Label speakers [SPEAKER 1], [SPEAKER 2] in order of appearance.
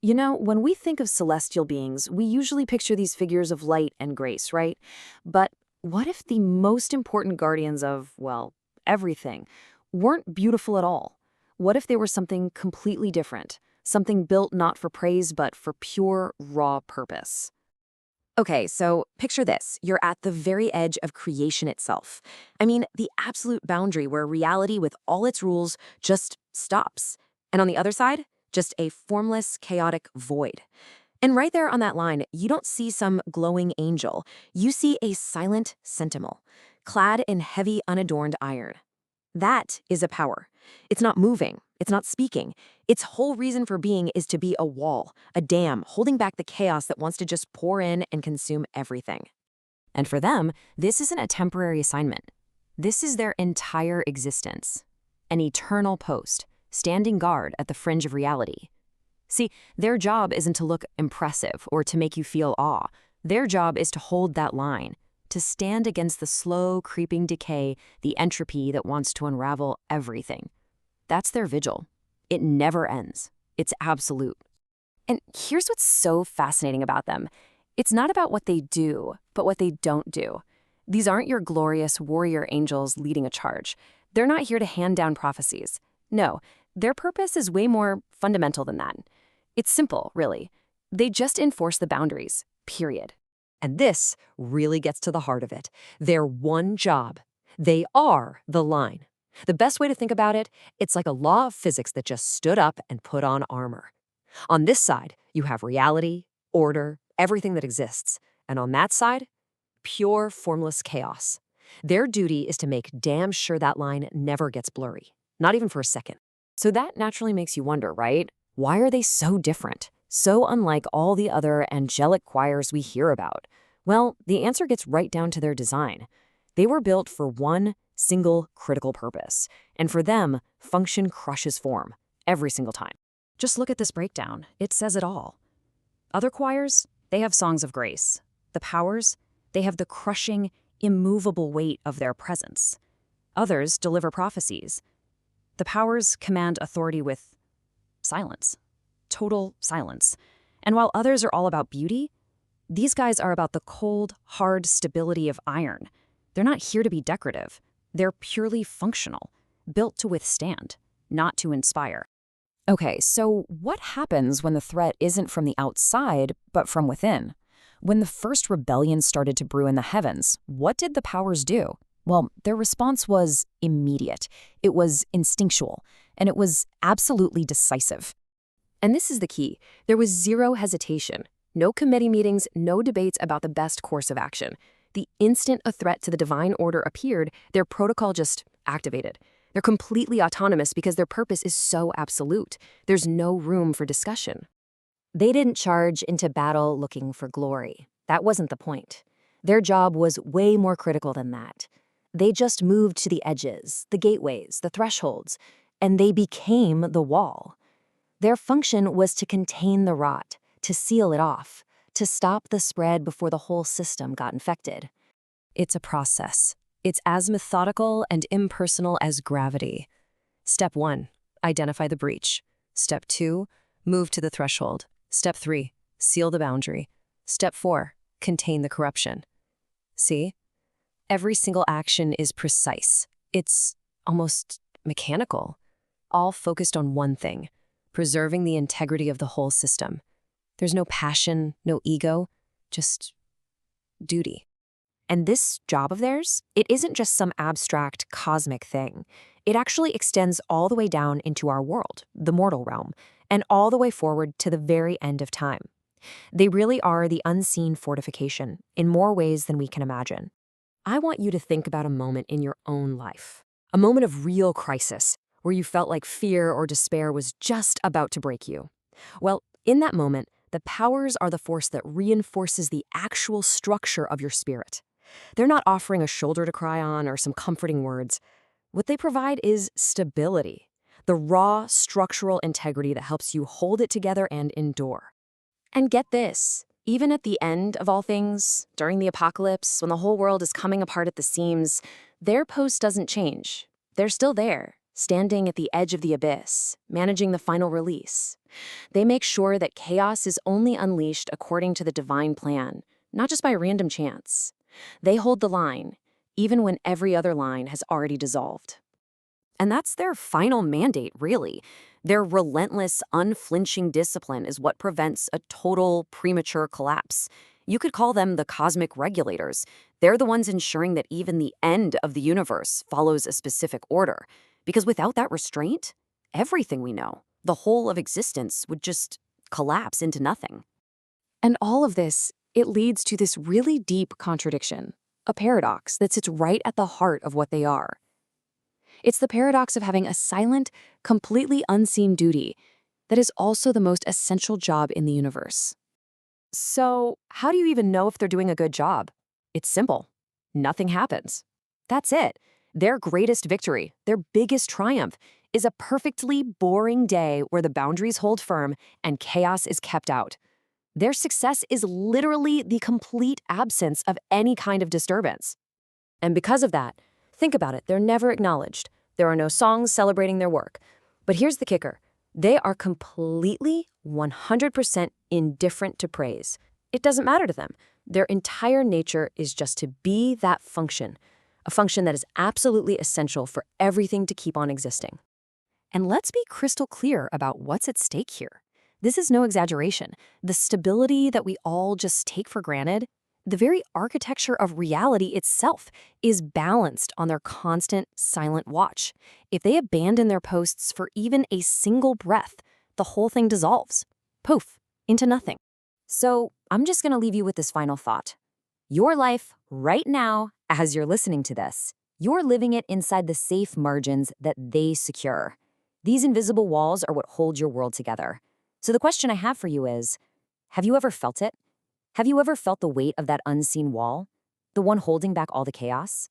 [SPEAKER 1] You know, when we think of celestial beings, we usually picture these figures of light and grace, right? But what if the most important guardians of, well, everything, weren't beautiful at all? What if they were something completely different? Something built not for praise, but for pure, raw purpose?
[SPEAKER 2] Okay, so picture this. You're at the very edge of creation itself. I mean, the absolute boundary where reality with all its rules just stops. And on the other side, just a formless, chaotic void. And right there on that line, you don't see some glowing angel. You see a silent sentinel, clad in heavy, unadorned iron. That is a power. It's not moving. It's not speaking. Its whole reason for being is to be a wall, a dam, holding back the chaos that wants to just pour in and consume everything.
[SPEAKER 1] And for them, this isn't a temporary assignment. This is their entire existence. An eternal post, standing guard at the fringe of reality. See, their job isn't to look impressive or to make you feel awe. Their job is to hold that line, to stand against the slow, creeping decay, the entropy that wants to unravel everything. That's their vigil. It never ends. It's absolute.
[SPEAKER 3] And here's what's so fascinating about them. It's not about what they do, but what they don't do. These aren't your glorious warrior angels leading a charge. They're not here to hand down prophecies. No, their purpose is way more fundamental than that. It's simple, really. They just enforce the boundaries, period.
[SPEAKER 2] And this really gets to the heart of it. Their one job. They are the line. The best way to think about it, it's like a law of physics that just stood up and put on armor. On this side, you have reality, order, everything that exists. And on that side, pure, formless chaos. Their duty is to make damn sure that line never gets blurry, not even for a second.
[SPEAKER 1] So that naturally makes you wonder, right? Why are they so different? So unlike all the other angelic choirs we hear about? Well, the answer gets right down to their design. They were built for one single critical purpose, and for them, function crushes form, every single time. Just look at this breakdown. It says it all. Other choirs, they have songs of grace. The powers, they have the crushing, immovable weight of their presence. Others deliver prophecies. The powers command authority with silence. Total silence. And while others are all about beauty, these guys are about the cold, hard stability of iron. They're not here to be decorative. They're purely functional, built to withstand, not to inspire. Okay, so what happens when the threat isn't from the outside, but from within? When the first rebellion started to brew in the heavens, what did the powers do? Well, their response was immediate. It was instinctual, and it was absolutely decisive. And this is the key. There was zero hesitation. No committee meetings, no debates about the best course of action. The instant a threat to the divine order appeared, their protocol just activated. They're completely autonomous because their purpose is so absolute. There's no room for discussion.
[SPEAKER 3] They didn't charge into battle looking for glory. That wasn't the point. Their job was way more critical than that. They just moved to the edges, the gateways, the thresholds, and they became the wall. Their function was to contain the rot, to seal it off, to stop the spread before the whole system got infected.
[SPEAKER 1] It's a process. It's as methodical and impersonal as gravity. Step 1, identify the breach. Step 2, move to the threshold. Step 3, seal the boundary. Step 4, contain the corruption. See? Every single action is precise. It's almost mechanical, all focused on one thing, preserving the integrity of the whole system. There's no passion, no ego, just duty. And this job of theirs, it isn't just some abstract cosmic thing. It actually extends all the way down into our world, the mortal realm, and all the way forward to the very end of time. They really are the unseen fortification in more ways than we can imagine. I want you to think about a moment in your own life, a moment of real crisis, where you felt like fear or despair was just about to break you. Well, in that moment, the powers are the force that reinforces the actual structure of your spirit. They're not offering a shoulder to cry on or some comforting words. What they provide is stability, the raw structural integrity that helps you hold it together and endure. And get this, even at the end of all things, during the apocalypse, when the whole world is coming apart at the seams, their post doesn't change. They're still there,
[SPEAKER 2] standing at the edge of the abyss, managing the final release. They make sure that chaos is only unleashed according to the divine plan, not just by random chance. They hold the line, even when every other line has already dissolved.
[SPEAKER 1] And that's their final mandate, really. Their relentless, unflinching discipline is what prevents a total, premature collapse. You could call them the cosmic regulators. They're the ones ensuring that even the end of the universe follows a specific order. Because without that restraint, everything we know, the whole of existence, would just collapse into nothing.
[SPEAKER 2] And all of this, it leads to this really deep contradiction, a paradox that sits right at the heart of what they are. It's the paradox of having a silent, completely unseen duty that is also the most essential job in the universe.
[SPEAKER 1] So, how do you even know if they're doing a good job? It's simple. Nothing happens. That's it. Their greatest victory, their biggest triumph, is a perfectly boring day where the boundaries hold firm and chaos is kept out. Their success is literally the complete absence of any kind of disturbance. And because of that, think about it, they're never acknowledged. There are no songs celebrating their work. But here's the kicker. They are completely, 100% indifferent to praise. It doesn't matter to them. Their entire nature is just to be that function, a function that is absolutely essential for everything to keep on existing. And let's be crystal clear about what's at stake here. This is no exaggeration. The stability that we all just take for granted, the very architecture of reality itself, is balanced on their constant, silent watch. If they abandon their posts for even a single breath, the whole thing dissolves. Poof, into nothing. So I'm just going to leave you with this final thought. Your life, right now, as you're listening to this, you're living it inside the safe margins that they secure. These invisible walls are what hold your world together. So the question I have for you is, have you ever felt it? Have you ever felt the weight of that unseen wall? The one holding back all the chaos?